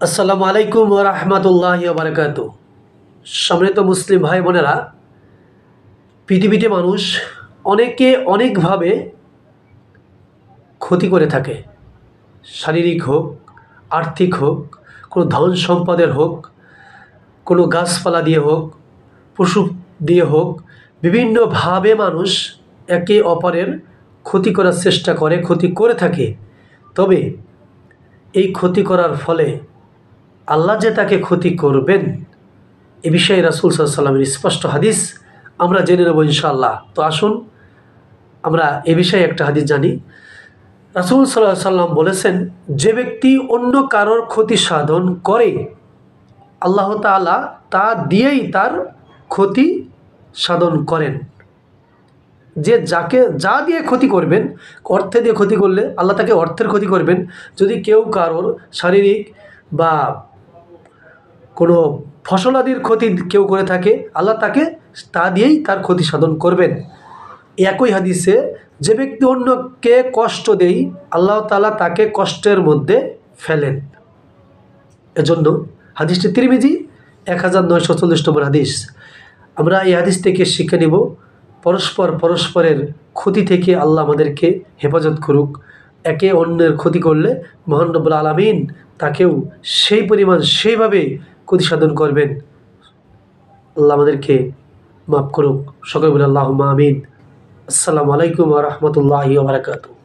আসসালামু আলাইকুম ওয়া রাহমাতুল্লাহি ওয়া বারাকাতুহু। সম্মানিত মুসলিম ভাই বোনেরা, পৃথিবীতে মানুষ অনেকে অনেকভাবে ক্ষতি করে থাকে। শারীরিক হোক, আর্থিক হোক, কোনো ধন সম্পদের হোক, কোনো গাছপালা দিয়ে হোক, পশু দিয়ে হোক, বিভিন্নভাবে মানুষ একে অপরের ক্ষতি করার চেষ্টা করে, ক্ষতি করে থাকে। তবে এই ক্ষতি করার ফলে আল্লাহ যে তাকে ক্ষতি করবেন এ বিষয়ে রাসূল সাল্লাল্লাহু আলাইহি ওয়াসাল্লামের স্পষ্ট হাদিস আমরা জেনে নেব ইনশাআল্লাহ। তো আসুন আমরা এ বিষয়ে একটা হাদিস জানি। রাসূল সাল্লাল্লাহু আলাইহি ওয়াসাল্লাম বলেছেন, যে ব্যক্তি অন্য কারোর ক্ষতি সাধন করে আল্লাহ তাআলা তা দিয়েই তার ক্ষতি সাধন করেন। যে যাকে যা দিয়ে ক্ষতি করবেন, অর্থে দিয়ে ক্ষতি করলে আল্লাহ তাকে অর্থের ক্ষতি করবেন। যদি কেউ কারোর শারীরিক বা কোনো ফসলাদির ক্ষতি কেউ করে থাকে, আল্লাহ তাকে তা দিয়েই তার ক্ষতি সাধন করবেন। একই হাদিসে, যে ব্যক্তি অন্যকে কষ্ট দেয় আল্লাহ তাআলা তাকে কষ্টের মধ্যে ফেলেন। এজন্য হাদিসটি তিরমিজি 1940 নম্বর হাদিস। আমরা এই হাদিস থেকে শিক্ষা নিব, পরস্পরের ক্ষতি থেকে আল্লাহ আমাদেরকে হেফাজত করুক। একে অন্যের ক্ষতি করলে মহান রব্বুল আলামিন তাকেও সেই পরিমাণ সেইভাবে ক্ষতি সাধন করবেন। আল্লাহ আমাদেরকে মাফ করুক। সকলে বলে আল্লাহুম্মা আমিন। আসসালামু আলাইকুম ওয়া রাহমাতুল্লাহি ওয়া বারাকাতুহু।